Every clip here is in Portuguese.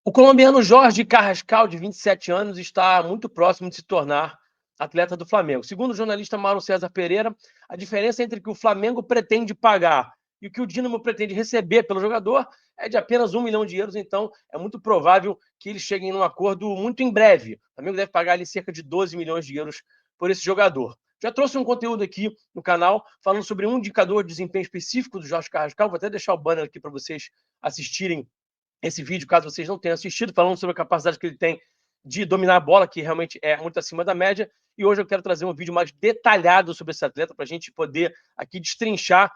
O colombiano Jorge Carrascal, de 27 anos, está muito próximo de se tornar atleta do Flamengo. Segundo o jornalista Mauro César Pereira, a diferença entre o que o Flamengo pretende pagar e o que o Dínamo pretende receber pelo jogador é de apenas €1 milhão, então é muito provável que eles cheguem num acordo muito em breve. O Flamengo deve pagar ali cerca de €12 milhões por esse jogador. Já trouxe um conteúdo aqui no canal falando sobre um indicador de desempenho específico do Jorge Carrascal. Vou até deixar o banner aqui para vocês assistirem esse vídeo, caso vocês não tenham assistido, falando sobre a capacidade que ele tem de dominar a bola, que realmente é muito acima da média. E hoje eu quero trazer um vídeo mais detalhado sobre esse atleta, para a gente poder aqui destrinchar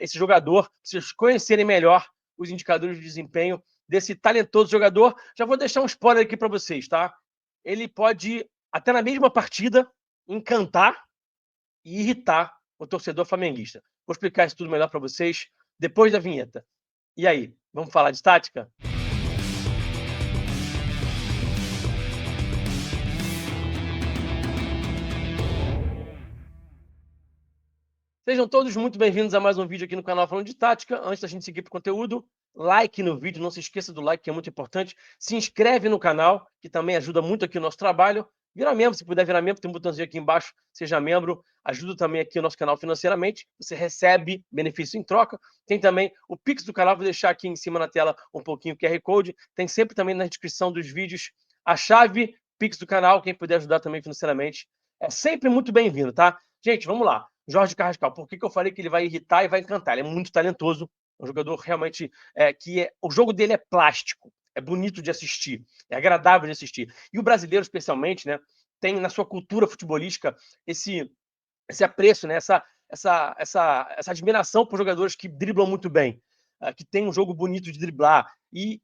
esse jogador, para vocês conhecerem melhor os indicadores de desempenho desse talentoso jogador. Já vou deixar um spoiler aqui para vocês, tá? Ele pode, até na mesma partida, encantar e irritar o torcedor flamenguista. Vou explicar isso tudo melhor para vocês depois da vinheta. E aí, vamos falar de tática? Sejam todos muito bem-vindos a mais um vídeo aqui no canal Falando de Tática. Antes da gente seguir para o conteúdo, like no vídeo, não se esqueça do like, que é muito importante. Se inscreve no canal, que também ajuda muito aqui o nosso trabalho. Vira membro, se puder virar membro, tem um botãozinho aqui embaixo, seja membro. Ajuda também aqui o nosso canal financeiramente. Você recebe benefício em troca. Tem também o Pix do canal, vou deixar aqui em cima na tela um pouquinho o QR Code. Tem sempre também na descrição dos vídeos a chave Pix do canal. Quem puder ajudar também financeiramente é sempre muito bem-vindo, tá? Gente, vamos lá. Jorge Carrascal, por que eu falei que ele vai irritar e vai encantar? Ele é muito talentoso, um jogador realmente o jogo dele é plástico, é bonito de assistir, é agradável de assistir. E o brasileiro, especialmente, né, tem na sua cultura futebolística esse apreço, né, essa admiração por jogadores que driblam muito bem, que tem um jogo bonito de driblar e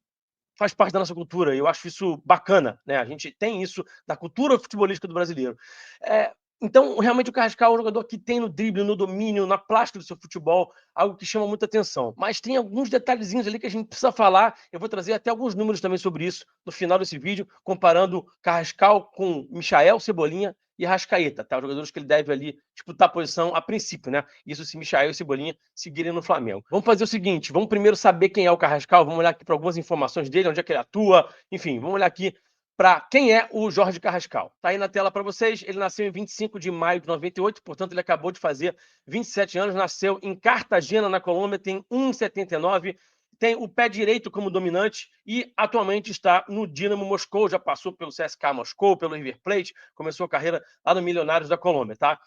faz parte da nossa cultura. Eu acho isso bacana, né? A gente tem isso da cultura futebolística do brasileiro. É, então, realmente, o Carrascal é um jogador que tem no drible, no domínio, na plástica do seu futebol, algo que chama muita atenção. Mas tem alguns detalhezinhos ali que a gente precisa falar. Eu vou trazer até alguns números também sobre isso no final desse vídeo, comparando Carrascal com Michael, Cebolinha e Arrascaeta, tá? Os jogadores que ele deve ali disputar a posição a princípio, né? Isso se Michael e Cebolinha seguirem no Flamengo. Vamos fazer o seguinte, vamos primeiro saber quem é o Carrascal, vamos olhar aqui para algumas informações dele, onde é que ele atua, enfim, vamos olhar aqui para quem é o Jorge Carrascal. Tá aí na tela para vocês, ele nasceu em 25 de maio de 98, portanto ele acabou de fazer 27 anos, nasceu em Cartagena, na Colômbia, tem 1,79, tem o pé direito como dominante e atualmente está no Dynamo Moscou, já passou pelo CSKA Moscou, pelo River Plate, começou a carreira lá no Milionários da Colômbia, tá?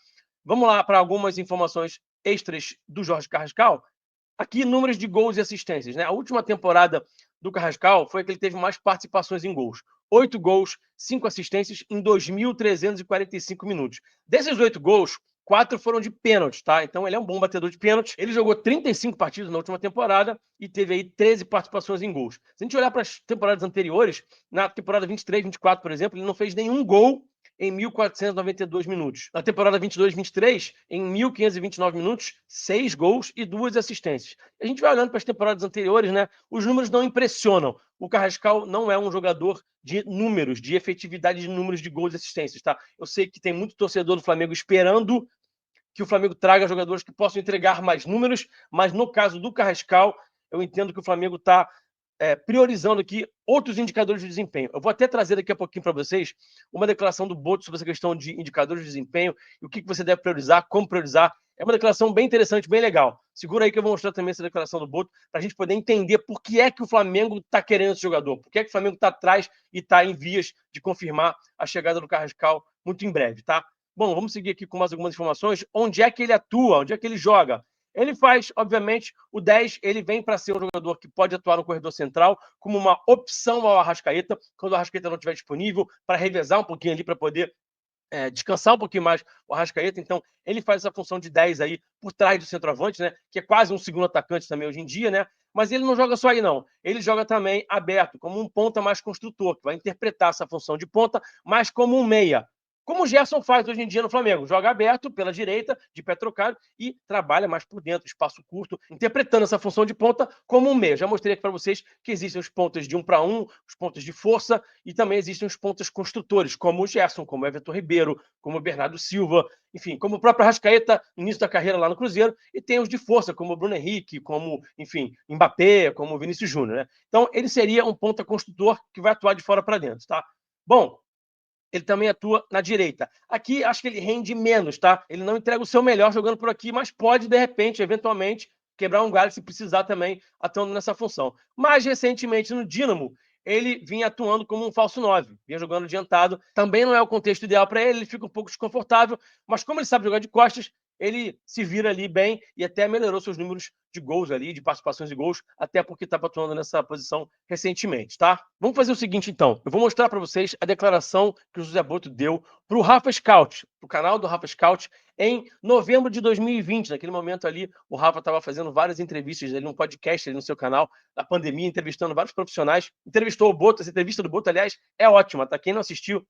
Vamos lá para algumas informações extras do Jorge Carrascal. Aqui, números de gols e assistências, né? A última temporada do Carrascal foi a que ele teve mais participações em gols. 8 gols, 5 assistências em 2.345 minutos. Desses 8 gols, 4 foram de pênalti, tá? Então ele é um bom batedor de pênalti. Ele jogou 35 partidas na última temporada e teve aí 13 participações em gols. Se a gente olhar para as temporadas anteriores, na temporada 23, 24, por exemplo, ele não fez nenhum gol em 1.492 minutos. Na temporada 22-23, em 1.529 minutos, 6 gols e 2 assistências. A gente vai olhando para as temporadas anteriores, né? Os números não impressionam. O Carrascal não é um jogador de números, de efetividade de números de gols e assistências, tá? Eu sei que tem muito torcedor do Flamengo esperando que o Flamengo traga jogadores que possam entregar mais números, mas no caso do Carrascal, eu entendo que o Flamengo está priorizando aqui outros indicadores de desempenho. Eu vou até trazer daqui a pouquinho para vocês uma declaração do Boto sobre essa questão de indicadores de desempenho e o que você deve priorizar, como priorizar. É uma declaração bem interessante, bem legal. Segura aí que eu vou mostrar também essa declaração do Boto para a gente poder entender por que é que o Flamengo está querendo esse jogador, por que é que o Flamengo está atrás e está em vias de confirmar a chegada do Carrascal muito em breve, tá? Bom, vamos seguir aqui com mais algumas informações. Onde é que ele atua? Onde é que ele joga? Ele faz, obviamente, o 10, ele vem para ser um jogador que pode atuar no corredor central como uma opção ao Arrascaeta, quando o Arrascaeta não estiver disponível, para revezar um pouquinho ali, para poder descansar um pouquinho mais o Arrascaeta. Então, ele faz essa função de 10 aí por trás do centroavante, né? Que é quase um segundo atacante também hoje em dia, né? Mas ele não joga só aí, não. Ele joga também aberto, como um ponta mais construtor, que vai interpretar essa função de ponta, mas como um meia. como o Gerson faz hoje em dia no Flamengo. Joga aberto pela direita, de pé trocado, e trabalha mais por dentro, espaço curto, interpretando essa função de ponta como um meia. Já mostrei aqui para vocês que existem os pontas de 1 para 1, os pontas de força, e também existem os pontas construtores, como o Gerson, como o Everton Ribeiro, como o Bernardo Silva, enfim, como o próprio Arrascaeta, início da carreira lá no Cruzeiro, e tem os de força, como o Bruno Henrique, como, enfim, Mbappé, como o Vinícius Júnior, né? Então, ele seria um ponta construtor que vai atuar de fora para dentro, tá? Bom, ele também atua na direita. Aqui, acho que ele rende menos, tá? Ele não entrega o seu melhor jogando por aqui, mas pode, de repente, eventualmente, quebrar um galho se precisar também, atuando nessa função. Mais recentemente, no Dínamo, ele vinha atuando como um falso 9, vinha jogando adiantado. Também não é o contexto ideal para ele, ele fica um pouco desconfortável, mas como ele sabe jogar de costas, ele se vira ali bem e até melhorou seus números de gols ali, de participações de gols, até porque estava atuando nessa posição recentemente, tá? Vamos fazer o seguinte, então. Eu vou mostrar para vocês a declaração que o José Boto deu para o Rafa Scout, para o canal do Rafa Scout, em novembro de 2020. Naquele momento ali, o Rafa estava fazendo várias entrevistas ali, num podcast ali no seu canal, da pandemia, entrevistando vários profissionais. Entrevistou o Boto, essa entrevista do Boto, aliás, é ótima, tá? Quem não assistiu,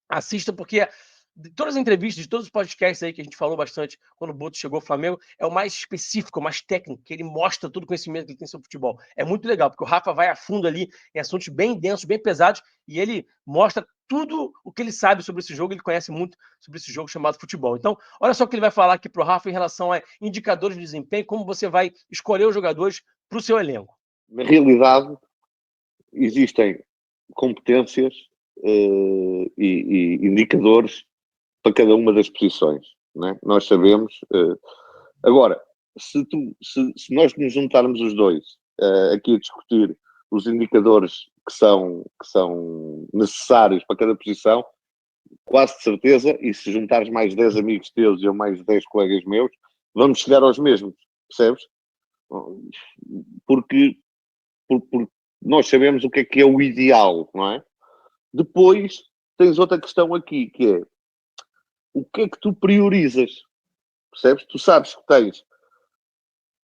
assista, porque de todas as entrevistas, de todos os podcasts aí que a gente falou bastante quando o Boto chegou ao Flamengo, é o mais específico, o mais técnico, que ele mostra todo o conhecimento que ele tem sobre futebol. É muito legal, porque o Rafa vai a fundo ali em assuntos bem densos, bem pesados, e ele mostra tudo o que ele sabe sobre esse jogo, ele conhece muito sobre esse jogo chamado futebol. Então, olha só o que ele vai falar aqui para o Rafa em relação a indicadores de desempenho, como você vai escolher os jogadores para o seu elenco. Na realidade, existem competências e indicadores para cada uma das posições, né? Nós sabemos. Agora, se nós nos juntarmos os dois aqui a discutir os indicadores que são necessários para cada posição, quase de certeza, e se juntares mais 10 amigos teus e eu mais 10 colegas meus, vamos chegar aos mesmos, percebes? Porque nós sabemos o que é o ideal, não é? Depois tens outra questão aqui, que é o que é que tu priorizas? Percebes? Tu sabes que tens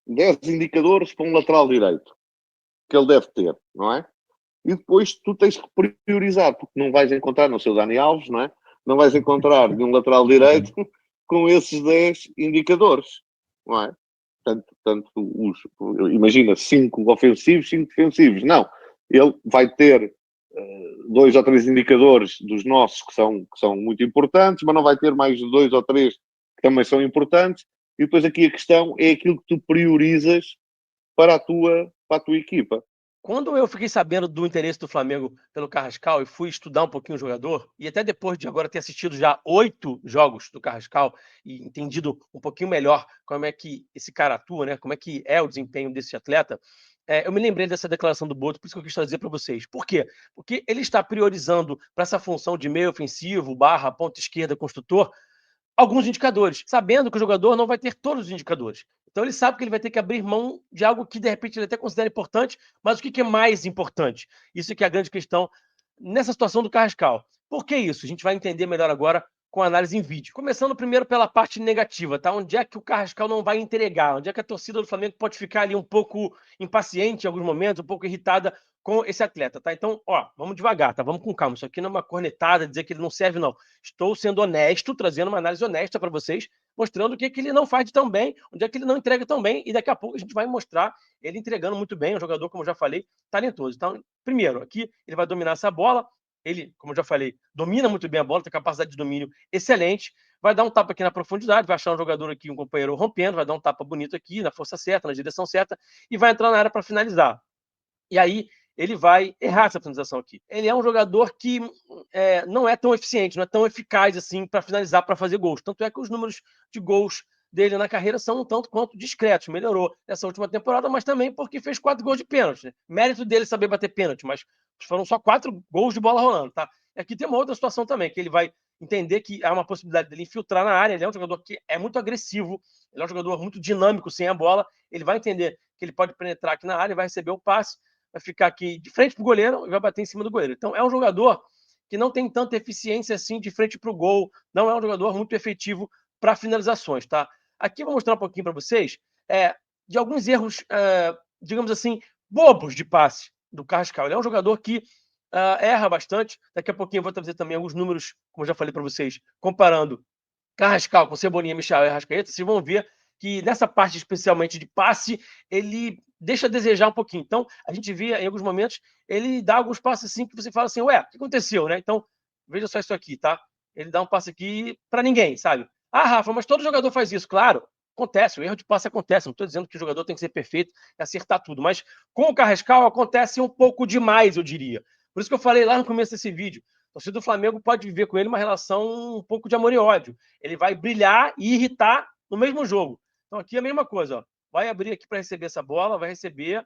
10 indicadores para um lateral direito que ele deve ter, não é? E depois tu tens que priorizar, porque não vais encontrar no seu Dani Alves, não é? Não vais encontrar nenhum lateral direito com esses 10 indicadores, não é? Tanto imagina, 5 ofensivos, 5 defensivos. Não. Ele vai ter 2 ou 3 indicadores dos nossos que são muito importantes, mas não vai ter mais 2 ou 3 que também são importantes. E depois aqui a questão é aquilo que tu priorizas para a tua equipa. Quando eu fiquei sabendo do interesse do Flamengo pelo Carrascal e fui estudar um pouquinho o jogador, e até depois de agora ter assistido já 8 jogos do Carrascal e entendido um pouquinho melhor como é que esse cara atua, né? Como é que é o desempenho desse atleta, eu me lembrei dessa declaração do Boto, por isso que eu quis trazer para vocês. Por quê? Porque ele está priorizando para essa função de meio ofensivo, barra, ponta esquerda, construtor, alguns indicadores, sabendo que o jogador não vai ter todos os indicadores. Então ele sabe que ele vai ter que abrir mão de algo que de repente ele até considera importante, mas o que é mais importante? Isso que é a grande questão nessa situação do Carrascal. Por que isso? A gente vai entender melhor agora com a análise em vídeo. Começando primeiro pela parte negativa, tá? Onde é que o Carrascal não vai entregar? Onde é que a torcida do Flamengo pode ficar ali um pouco impaciente em alguns momentos, um pouco irritada com esse atleta, tá? Então, ó, vamos devagar, tá? Vamos com calma. Isso aqui não é uma cornetada, dizer que ele não serve, não. Estou sendo honesto, trazendo uma análise honesta para vocês, mostrando o que, que ele não faz de tão bem, onde é que ele não entrega tão bem, e daqui a pouco a gente vai mostrar ele entregando muito bem, um jogador, como eu já falei, talentoso. Então, primeiro, aqui ele vai dominar essa bola, ele, como eu já falei, domina muito bem a bola, tem capacidade de domínio excelente, vai dar um tapa aqui na profundidade, vai achar um jogador aqui, um companheiro rompendo, vai dar um tapa bonito aqui, na força certa, na direção certa, e vai entrar na área para finalizar. E aí ele vai errar essa finalização aqui. Ele é um jogador que não é tão eficiente, não é tão eficaz assim para finalizar, para fazer gols. Tanto é que os números de gols dele na carreira são um tanto quanto discretos. Melhorou nessa última temporada, mas também porque fez 4 gols de pênalti. Né? Mérito dele saber bater pênalti, mas foram só 4 gols de bola rolando. Tá? E aqui tem uma outra situação também, que ele vai entender que há uma possibilidade dele infiltrar na área. Ele é um jogador que é muito agressivo, ele é um jogador muito dinâmico sem a bola. Ele vai entender que ele pode penetrar aqui na área, vai receber o passe, vai ficar aqui de frente para o goleiro e vai bater em cima do goleiro. Então é um jogador que não tem tanta eficiência assim de frente para o gol, não é um jogador muito efetivo para finalizações, tá? Aqui eu vou mostrar um pouquinho para vocês de alguns erros, digamos assim, bobos de passe do Carrascal. Ele é um jogador que erra bastante. Daqui a pouquinho eu vou trazer também alguns números, como eu já falei para vocês, comparando Carrascal com Cebolinha, Michel e Arrascaeta. Vocês vão ver que nessa parte, especialmente de passe, ele deixa a desejar um pouquinho. Então, a gente via em alguns momentos, ele dá alguns passes assim que você fala assim, ué, o que aconteceu, né? Então, veja só isso aqui, tá? Ele dá um passe aqui para ninguém, sabe? Ah, Rafa, mas todo jogador faz isso. Claro, acontece, o erro de passe acontece. Não estou dizendo que o jogador tem que ser perfeito e acertar tudo, mas com o Carrascal acontece um pouco demais, eu diria. Por isso que eu falei lá no começo desse vídeo. O torcedor do Flamengo pode viver com ele uma relação um pouco de amor e ódio. Ele vai brilhar e irritar no mesmo jogo. Então aqui é a mesma coisa, ó. Vai abrir aqui para receber essa bola, vai receber.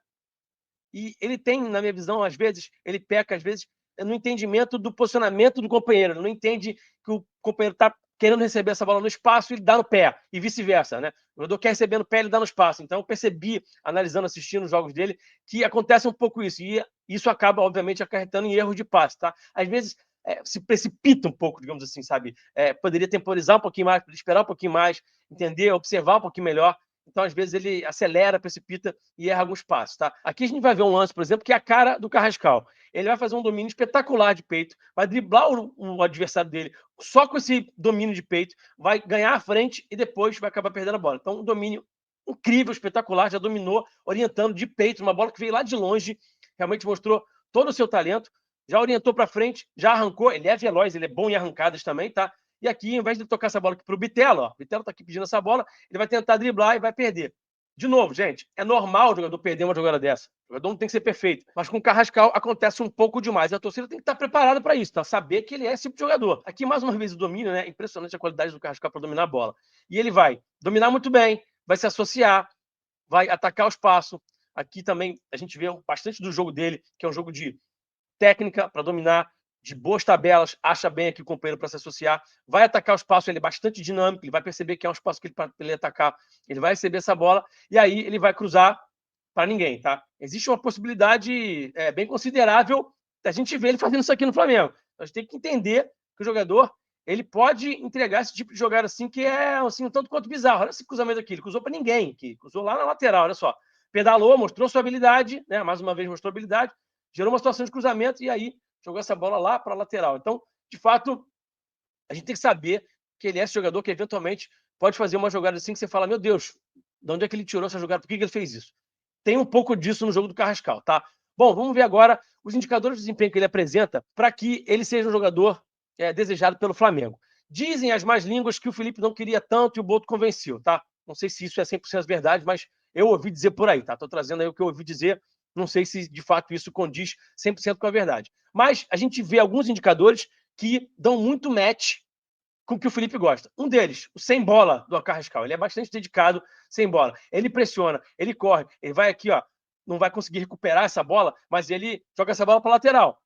E ele tem, na minha visão, às vezes, ele peca, às vezes, no entendimento do posicionamento do companheiro. Ele não entende que o companheiro está querendo receber essa bola no espaço e ele dá no pé, e vice-versa, né? O jogador quer receber no pé, ele dá no espaço. Então, eu percebi, analisando, assistindo os jogos dele, que acontece um pouco isso. E isso acaba, obviamente, acarretando em erros de passe, tá? Às vezes, se precipita um pouco, digamos assim, sabe? Poderia temporizar um pouquinho mais, esperar um pouquinho mais, entender, observar um pouquinho melhor. Então, às vezes, ele acelera, precipita e erra alguns passos, tá? Aqui a gente vai ver um lance, por exemplo, que é a cara do Carrascal. Ele vai fazer um domínio espetacular de peito, vai driblar o adversário dele só com esse domínio de peito, vai ganhar a frente e depois vai acabar perdendo a bola. Então, um domínio incrível, espetacular, já dominou, orientando de peito, uma bola que veio lá de longe, realmente mostrou todo o seu talento, já orientou para frente, já arrancou, ele é veloz, ele é bom em arrancadas também, tá? E aqui, ao invés de tocar essa bola aqui para o Bitelo, ó, o Bitelo está aqui pedindo essa bola, ele vai tentar driblar e vai perder. De novo, gente, é normal o jogador perder uma jogada dessa. O jogador não tem que ser perfeito. Mas com o Carrascal acontece um pouco demais. E a torcida tem que estar preparada para isso, tá? Saber que ele é esse tipo de jogador. Aqui, mais uma vez, o domínio, né? Impressionante a qualidade do Carrascal para dominar a bola. E ele vai dominar muito bem, vai se associar, vai atacar o espaço. Aqui também a gente vê bastante do jogo dele, que é um jogo de técnica para dominar, de boas tabelas, acha bem aqui o companheiro para se associar, vai atacar o espaço, ele é bastante dinâmico, ele vai perceber que é um espaço que ele, para ele atacar, ele vai receber essa bola e aí ele vai cruzar para ninguém, tá? Existe uma possibilidade bem considerável da gente ver ele fazendo isso aqui no Flamengo. A gente tem que entender que o jogador ele pode entregar esse tipo de jogada assim que é assim, um tanto quanto bizarro. Olha esse cruzamento aqui, ele cruzou para ninguém, aqui, cruzou lá na lateral, olha só. Pedalou, mostrou sua habilidade, né? Mais uma vez mostrou habilidade, gerou uma situação de cruzamento e aí jogou essa bola lá para a lateral. Então, de fato, a gente tem que saber que ele é esse jogador que eventualmente pode fazer uma jogada assim que você fala, meu Deus, de onde é que ele tirou essa jogada? Por que ele fez isso? Tem um pouco disso no jogo do Carrascal, tá? Bom, vamos ver agora os indicadores de desempenho que ele apresenta para que ele seja um jogador desejado pelo Flamengo. Dizem as más línguas que o Felipe não queria tanto e o Boto convenceu, tá? Não sei se isso é 100% verdade, mas eu ouvi dizer por aí, tá? Tô trazendo aí o que eu ouvi dizer. Não sei se de fato isso condiz 100% com a verdade. Mas a gente vê alguns indicadores que dão muito match com o que o Felipe gosta. Um deles, o sem bola do Carrascal. Ele é bastante dedicado sem bola. Ele pressiona, ele corre, ele vai aqui, ó, não vai conseguir recuperar essa bola, mas ele joga essa bola para lateral.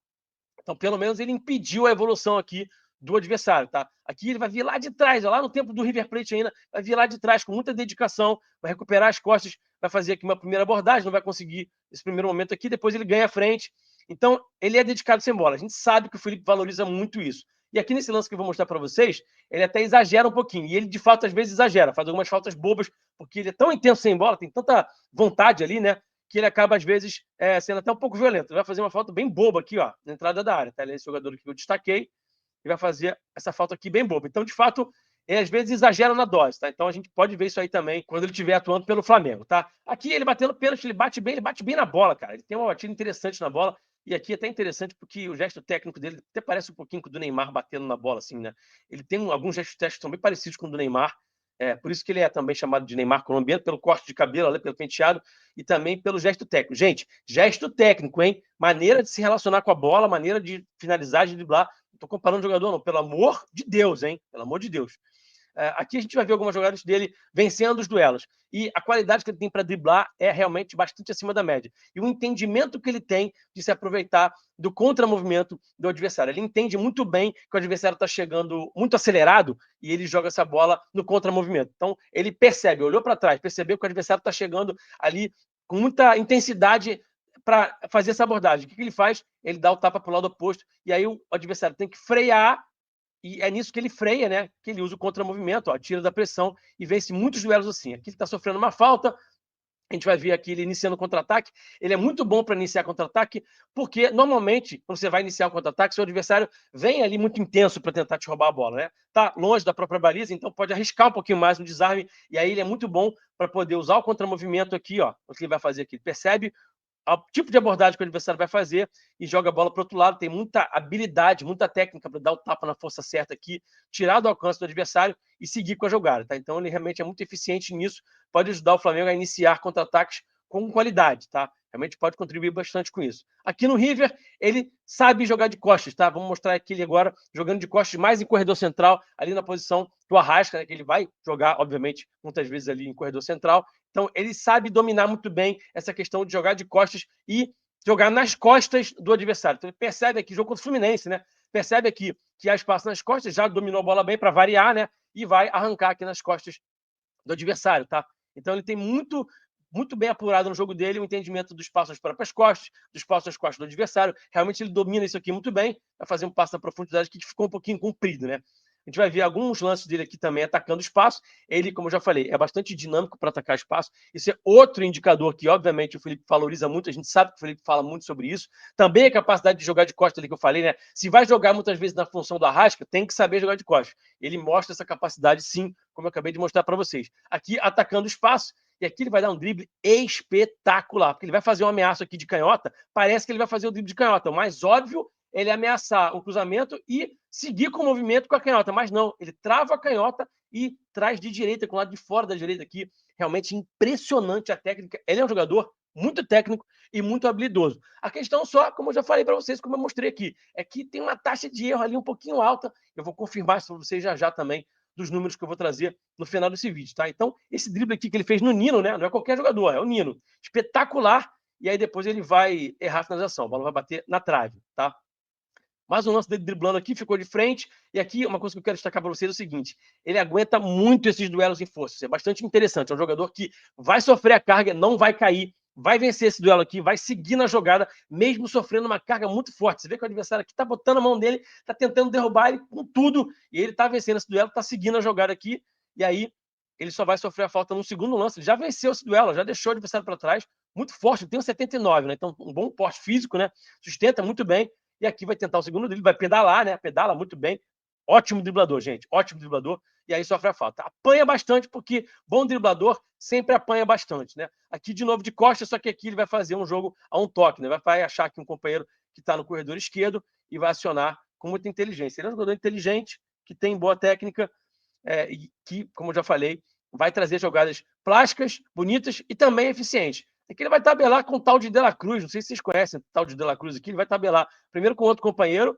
Então, pelo menos ele impediu a evolução aqui do adversário, tá? Aqui ele vai vir lá de trás, lá no tempo do River Plate ainda, vai vir lá de trás com muita dedicação, vai recuperar as costas, vai fazer aqui uma primeira abordagem, não vai conseguir esse primeiro momento aqui, depois ele ganha a frente. Então, ele é dedicado sem bola. A gente sabe que o Felipe valoriza muito isso. E aqui nesse lance que eu vou mostrar para vocês, ele até exagera um pouquinho. E ele, de fato, às vezes exagera, faz algumas faltas bobas, porque ele é tão intenso sem bola, tem tanta vontade ali, né? Que ele acaba, às vezes, sendo até um pouco violento. Ele vai fazer uma falta bem boba aqui, ó, na entrada da área. Tá? Ele é esse jogador que eu destaquei, ele vai fazer essa falta aqui bem boba. Então, de fato, ele às vezes exagera na dose, tá? Então a gente pode ver isso aí também quando ele estiver atuando pelo Flamengo, tá? Aqui ele batendo pênalti, ele bate bem na bola, cara. Ele tem uma batida interessante na bola. E aqui é até interessante porque o gesto técnico dele até parece um pouquinho com o do Neymar batendo na bola, assim, né? Ele tem alguns gestos técnicos que são bem parecidos com o do Neymar. Por isso que ele é também chamado de Neymar colombiano, pelo corte de cabelo, ali, pelo penteado e também pelo gesto técnico. Gente, gesto técnico, hein? Maneira de se relacionar com a bola, maneira de finalizar, de driblar. Não tô comparando o jogador, não. Pelo amor de Deus, hein? Pelo amor de Deus. Aqui a gente vai ver algumas jogadas dele vencendo os duelos. E a qualidade que ele tem para driblar é realmente bastante acima da média. E o entendimento que ele tem de se aproveitar do contramovimento do adversário. Ele entende muito bem que o adversário está chegando muito acelerado e ele joga essa bola no contramovimento. Então, ele percebe, olhou para trás, percebeu que o adversário está chegando ali com muita intensidade para fazer essa abordagem. O que ele faz? Ele dá o tapa para o lado oposto e aí o adversário tem que frear. E é nisso que ele freia, né? Que ele usa o contramovimento, ó, tira da pressão e vence muitos duelos assim. Aqui ele está sofrendo uma falta, A gente vai ver aqui ele iniciando o contra-ataque. Ele é muito bom para iniciar contra-ataque, porque normalmente, quando você vai iniciar o contra-ataque, seu adversário vem ali muito intenso para tentar te roubar a bola, né? Tá longe da própria baliza, então pode arriscar um pouquinho mais no desarme, e aí ele é muito bom para poder usar o contramovimento aqui, ó. O que ele vai fazer aqui? Ele percebe o tipo de abordagem que o adversário vai fazer e joga a bola para o outro lado. Tem muita habilidade, muita técnica para dar o tapa na força certa aqui, tirar do alcance do adversário e seguir com a jogada. Tá? Então ele realmente é muito eficiente nisso, pode ajudar o Flamengo a iniciar contra-ataques com qualidade, tá? Realmente pode contribuir bastante com isso. Aqui no River, ele sabe jogar de costas, tá? Vamos mostrar aqui ele agora jogando de costas mais em corredor central, ali na posição do Arrasca, né? Que ele vai jogar, obviamente, muitas vezes ali em corredor central. Então, ele sabe dominar muito bem essa questão de jogar de costas e jogar nas costas do adversário. Então, ele percebe aqui, jogo contra o Fluminense, né? Percebe aqui que há espaço nas costas, já dominou a bola bem para variar, né? E vai arrancar aqui nas costas do adversário, tá? Então, ele tem muito bem apurado no jogo dele o entendimento do espaço nas próprias costas, do espaço nas costas do adversário. Realmente ele domina isso aqui muito bem, vai fazer um passo na profundidade que ficou um pouquinho comprido, né? A gente vai ver alguns lances dele aqui também atacando espaço. Ele, como eu já falei, é bastante dinâmico para atacar espaço. Isso é outro indicador que, obviamente, o Felipe valoriza muito. A gente sabe que o Felipe fala muito sobre isso. Também a capacidade de jogar de costas ali que eu falei, né? Se vai jogar muitas vezes na função do Arrasca, tem que saber jogar de costas. Ele mostra essa capacidade, sim, como eu acabei de mostrar para vocês. Aqui, atacando espaço. E aqui ele vai dar um drible espetacular, porque ele vai fazer uma ameaça aqui de canhota. Parece que ele vai fazer o drible de canhota. O mais óbvio ele ameaçar o cruzamento e seguir com o movimento com a canhota. Mas não, ele trava a canhota e traz de direita, com o lado de fora da direita aqui. Realmente impressionante a técnica. Ele é um jogador muito técnico e muito habilidoso. A questão só, como eu já falei para vocês, como eu mostrei aqui, é que tem uma taxa de erro ali um pouquinho alta. Eu vou confirmar isso para vocês já também, dos números que eu vou trazer no final desse vídeo, tá? Então, esse drible aqui que ele fez no Nino, né? Não é qualquer jogador, é o Nino. Espetacular. E aí depois ele vai errar a finalização. A bola vai bater na trave, tá? Mais um lance dele driblando aqui, ficou de frente. E aqui, uma coisa que eu quero destacar para vocês é o seguinte: ele aguenta muito esses duelos em força. Isso é bastante interessante. É um jogador que vai sofrer a carga, não vai cair, vai vencer esse duelo aqui, vai seguir na jogada, mesmo sofrendo uma carga muito forte. Você vê que o adversário aqui está botando a mão dele, está tentando derrubar ele com tudo, e ele está vencendo esse duelo, está seguindo a jogada aqui, e aí ele só vai sofrer a falta no segundo lance. Ele já venceu esse duelo, já deixou o adversário para trás, muito forte. Ele tem um 79, né? Então, um bom porte físico, né? Sustenta muito bem. E aqui vai tentar o segundo drible, vai pedalar, né? Pedala muito bem. Ótimo driblador, gente. Ótimo driblador. E aí sofre a falta. Apanha bastante, porque bom driblador sempre apanha bastante, né? Aqui de novo de costas, só que aqui ele vai fazer um jogo a um toque, né? Vai achar aqui um companheiro que está no corredor esquerdo e vai acionar com muita inteligência. Ele é um jogador inteligente, que tem boa técnica, e que, como eu já falei, vai trazer jogadas plásticas, bonitas e também eficientes. Aqui ele vai tabelar com o tal de De La Cruz, não sei se vocês conhecem o tal de De La Cruz aqui, ele vai tabelar primeiro com outro companheiro,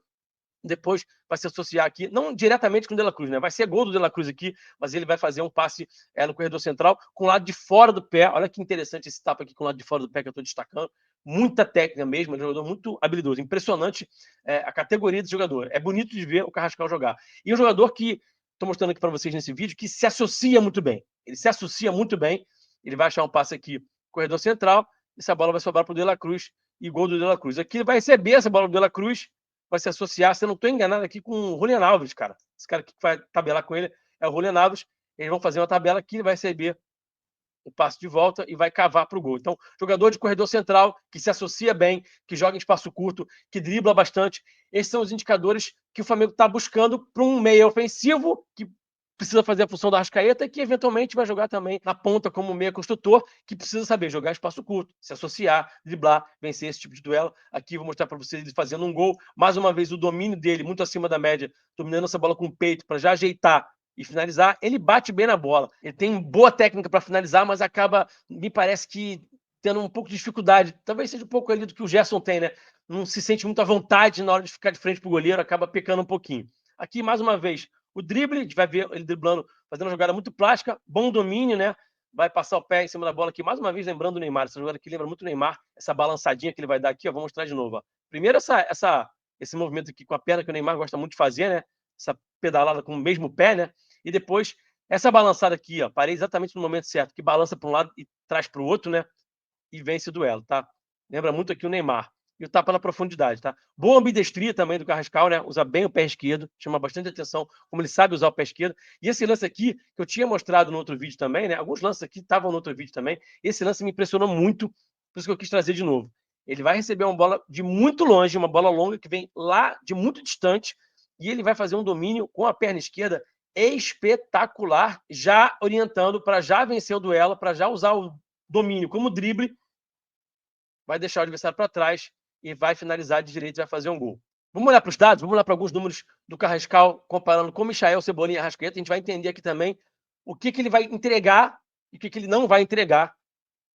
depois vai se associar aqui, não diretamente com o De La Cruz, né? Vai ser gol do De La Cruz aqui, mas ele vai fazer um passe no corredor central com o lado de fora do pé. Olha que interessante esse tapa aqui com o lado de fora do pé que eu estou destacando. Muita técnica mesmo, é um jogador muito habilidoso. Impressionante a categoria desse jogador. É bonito de ver o Carrascal jogar. E um jogador que, estou mostrando aqui para vocês nesse vídeo, que se associa muito bem. Ele se associa muito bem. Ele vai achar um passe aqui, corredor central, essa bola vai sobrar para o De La Cruz e gol do De La Cruz. Aqui ele vai receber essa bola do De La Cruz, vai se associar, se eu não estou enganado aqui, com o Julian Alves, cara. Esse cara que vai tabelar com ele é o Julian Alves. Eles vão fazer uma tabela que ele vai receber o passe de volta e vai cavar para o gol. Então, jogador de corredor central, que se associa bem, que joga em espaço curto, que dribla bastante. Esses são os indicadores que o Flamengo está buscando para um meia ofensivo, que precisa fazer a função da Arrascaeta e que eventualmente vai jogar também na ponta como meia construtor, que precisa saber jogar em espaço curto, se associar, driblar, vencer esse tipo de duelo. Aqui vou mostrar para vocês ele fazendo um gol. Mais uma vez, o domínio dele muito acima da média, dominando essa bola com o peito para já ajeitar e finalizar. Ele bate bem na bola. Ele tem boa técnica para finalizar, mas acaba, me parece que, tendo um pouco de dificuldade. Talvez seja um pouco ali do que o Gerson tem, né? Não se sente muito à vontade na hora de ficar de frente para o goleiro, acaba pecando um pouquinho. Aqui, mais uma vez, o drible, a gente vai ver ele driblando, fazendo uma jogada muito plástica, bom domínio, né? Vai passar o pé em cima da bola aqui, mais uma vez lembrando o Neymar. Essa jogada aqui lembra muito o Neymar, essa balançadinha que ele vai dar aqui, ó, vou mostrar de novo. Ó. Primeiro esse movimento aqui com a perna que o Neymar gosta muito de fazer, né? Essa pedalada com o mesmo pé, né? E depois essa balançada aqui, ó, parei exatamente no momento certo, que balança para um lado e traz para o outro, né? E vence o duelo, tá? Lembra muito aqui o Neymar. e o tapa na profundidade, tá? Boa ambidestria também do Carrascal, né? Usa bem o pé esquerdo, chama bastante atenção como ele sabe usar o pé esquerdo. E esse lance aqui, que eu tinha mostrado no outro vídeo também, né? Alguns lances aqui estavam no outro vídeo também. Esse lance me impressionou muito, por isso que eu quis trazer de novo. Ele vai receber uma bola de muito longe, uma bola longa que vem lá de muito distante, e ele vai fazer um domínio com a perna esquerda espetacular, já orientando para já vencer o duelo, para já usar o domínio como drible, vai deixar o adversário para trás e vai finalizar de direito e vai fazer um gol. Vamos olhar para os dados, vamos olhar para alguns números do Carrascal, comparando com o Michael, Cebolinha e Arrascaeta. A gente vai entender aqui também o que ele vai entregar e o que ele não vai entregar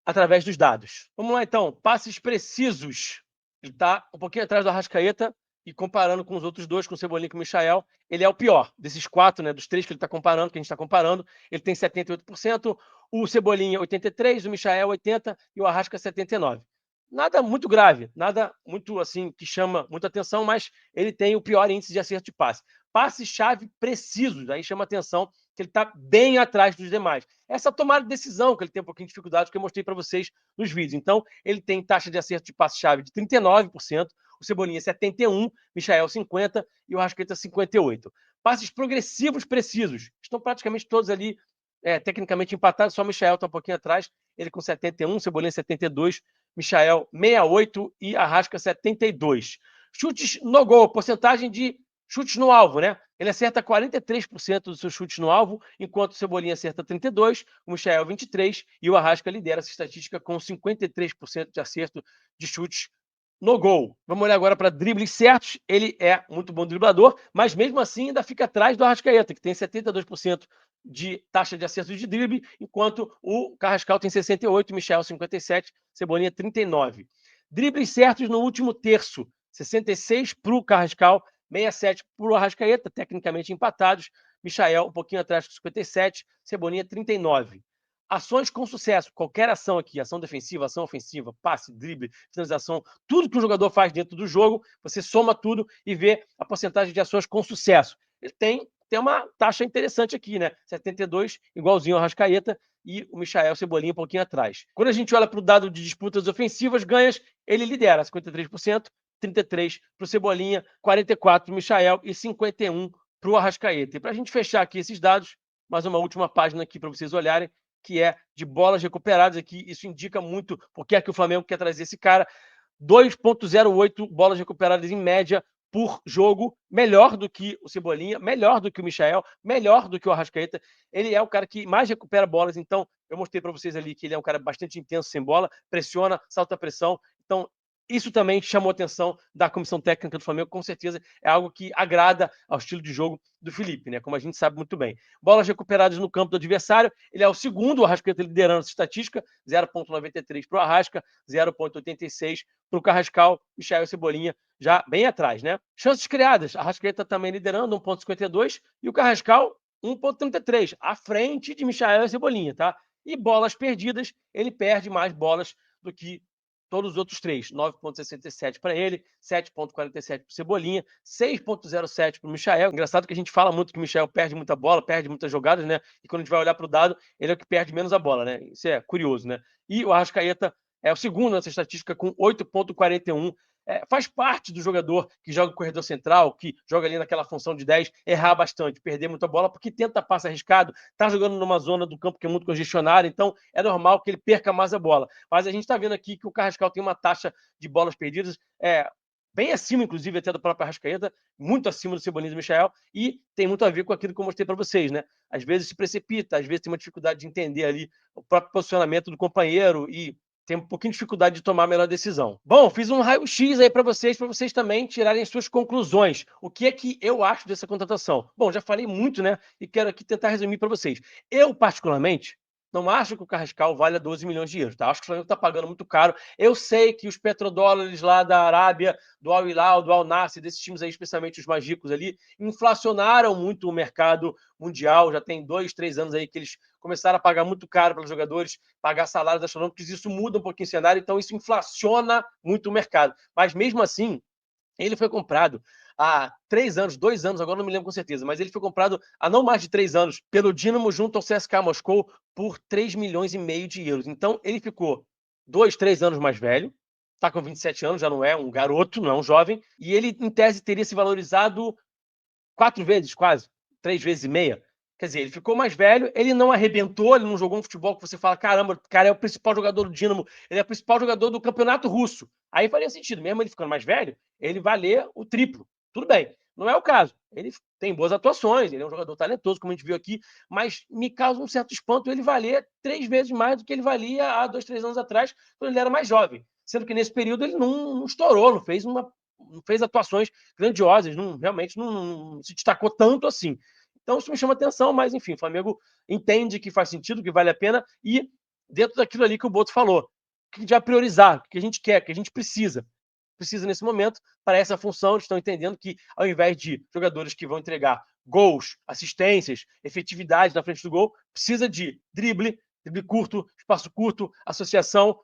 através dos dados. Vamos lá, então. Passes precisos. Ele está um pouquinho atrás do Arrascaeta e comparando com os outros dois, com o Cebolinha e com o Michael, ele é o pior desses quatro, né? Dos três que ele está comparando, que a gente está comparando. Ele tem 78%, o Cebolinha 83%, o Michael 80% e o Arrasca 79%. Nada muito grave, nada muito assim que chama muita atenção, mas ele tem o pior índice de acerto de passe. Passes-chave precisos, aí chama atenção que ele está bem atrás dos demais. Essa tomada de decisão, que ele tem um pouquinho de dificuldade, que eu mostrei para vocês nos vídeos. Então, ele tem taxa de acerto de passe-chave de 39%, o Cebolinha 71%, Michael 50% e o Arrascaeta 58%. Passes progressivos precisos, estão praticamente todos ali tecnicamente empatados, só o Michael está um pouquinho atrás, ele com 71%, Cebolinha 72%, Michael 68% e Arrasca 72%. Chutes no gol, porcentagem de chutes no alvo, né? Ele acerta 43% dos seus chutes no alvo, enquanto o Cebolinha acerta 32%, o Michael 23% e o Arrasca lidera essa estatística com 53% de acerto de chutes no gol. Vamos olhar agora para dribles certos. Ele é muito bom driblador, mas mesmo assim ainda fica atrás do Arrascaeta, que tem 72% de taxa de acerto de drible, enquanto o Carrascal tem 68%, o Michael 57%, Cebolinha 39%. Dribles certos no último terço, 66% para o Carrascal, 67% para o Arrascaeta, tecnicamente empatados. Michael um pouquinho atrás com 57%, Cebolinha 39%. Ações com sucesso, qualquer ação aqui, ação defensiva, ação ofensiva, passe, drible, finalização, tudo que o jogador faz dentro do jogo, você soma tudo e vê a porcentagem de ações com sucesso. Ele tem uma taxa interessante aqui, né? 72, igualzinho ao Arrascaeta, e o Michael Cebolinha um pouquinho atrás. Quando a gente olha para o dado de disputas ofensivas, ganhas, ele lidera 53%, 33% para o Cebolinha, 44% para o Michael e 51% para o Arrascaeta. E para a gente fechar aqui esses dados, mais uma última página aqui para vocês olharem, que é de bolas recuperadas aqui. Isso indica muito porque é que o Flamengo quer trazer esse cara. 2,08 bolas recuperadas em média por jogo, melhor do que o Cebolinha, melhor do que o Michael, melhor do que o Arrascaeta. Ele é o cara que mais recupera bolas, então eu mostrei para vocês ali que ele é um cara bastante intenso sem bola, pressiona, salta a pressão. Então, isso também chamou a atenção da comissão técnica do Flamengo, com certeza é algo que agrada ao estilo de jogo do Felipe, né? Como a gente sabe muito bem. Bolas recuperadas no campo do adversário, ele é o segundo, o Arrascaeta liderando essa estatística, 0,93 para o Arrasca, 0,86 para o Carrascal, Michael Cebolinha já bem atrás, né? Chances criadas, Arrascaeta também liderando, 1,52 e o Carrascal, 1,33, à frente de Michael Cebolinha, tá? E bolas perdidas, ele perde mais bolas do que todos os outros três, 9,67 para ele, 7,47 para o Cebolinha, 6,07 para o Michael. Engraçado que a gente fala muito que o Michael perde muita bola, perde muitas jogadas, né? E quando a gente vai olhar para o dado, ele é o que perde menos a bola, né? Isso é curioso, né? E o Arrascaeta é o segundo nessa estatística com 8,41. Faz parte do jogador que joga o corredor central, que joga ali naquela função de 10, errar bastante, perder muita bola, porque tenta passe arriscado, tá jogando numa zona do campo que é muito congestionada, então é normal que ele perca mais a bola. Mas a gente está vendo aqui que o Carrascal tem uma taxa de bolas perdidas bem acima, inclusive, até do próprio Arrascaeta, muito acima do Cebolinha e do Michael, e tem muito a ver com aquilo que eu mostrei para vocês, né? Às vezes se precipita, às vezes tem uma dificuldade de entender ali o próprio posicionamento do companheiro e tem um pouquinho de dificuldade de tomar a melhor decisão. Bom, fiz um raio-x aí para vocês também tirarem suas conclusões. O que é que eu acho dessa contratação? Bom, já falei muito, né? E quero aqui tentar resumir para vocês. Eu, particularmente, não acho que o Carrascal valha 12 milhões de euros, tá? Acho que o Flamengo está pagando muito caro. Eu sei que os petrodólares lá da Arábia, do Al Hilal, do Al Nassr, desses times aí, especialmente os mais ricos ali, inflacionaram muito o mercado mundial. Já tem 2, 3 anos aí que eles começaram a pagar muito caro para os jogadores, pagar salários astronômicos. Isso muda um pouquinho o cenário, então isso inflaciona muito o mercado. Mas mesmo assim, ele foi comprado há 3 anos, 2 anos, agora não me lembro com certeza, mas ele foi comprado há não mais de 3 anos pelo Dinamo junto ao CSKA Moscou por 3,5 milhões de euros. Então ele ficou 2, 3 anos mais velho, está com 27 anos, já não é um garoto, não é um jovem, e ele, em tese, teria se valorizado 4 vezes, quase, 3 vezes e meia. Quer dizer, ele ficou mais velho, ele não arrebentou, ele não jogou um futebol que você fala, caramba, o cara é o principal jogador do Dínamo, ele é o principal jogador do campeonato russo. Aí faria sentido, mesmo ele ficando mais velho, ele valer o triplo. Tudo bem, não é o caso. Ele tem boas atuações, ele é um jogador talentoso, como a gente viu aqui, mas me causa um certo espanto ele valer 3 vezes mais do que ele valia há 2, 3 anos atrás, quando ele era mais jovem. Sendo que nesse período ele não estourou, não fez atuações grandiosas, realmente não se destacou tanto assim. Então isso me chama atenção, mas enfim, o Flamengo entende que faz sentido, que vale a pena, e dentro daquilo ali que o Boto falou, o que a gente vai priorizar, o que a gente quer, o que a gente precisa nesse momento para essa função. Eles estão entendendo que, ao invés de jogadores que vão entregar gols, assistências, efetividade na frente do gol, precisa de drible curto, espaço curto, associação,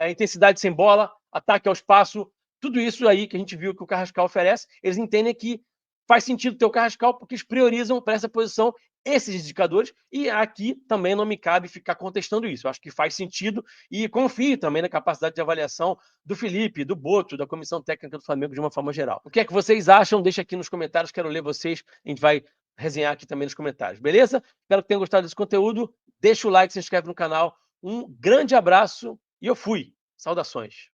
intensidade sem bola, ataque ao espaço, tudo isso aí que a gente viu que o Carrascal oferece. Eles entendem que faz sentido ter o Carrascal porque eles priorizam para essa posição esses indicadores, e aqui também não me cabe ficar contestando isso. Eu acho que faz sentido e confio também na capacidade de avaliação do Felipe, do Boto, da comissão técnica do Flamengo de uma forma geral. O que é que vocês acham? Deixa aqui nos comentários, quero ler vocês, a gente vai resenhar aqui também nos comentários, beleza? Espero que tenham gostado desse conteúdo, deixa o like, se inscreve no canal, um grande abraço e eu fui. Saudações.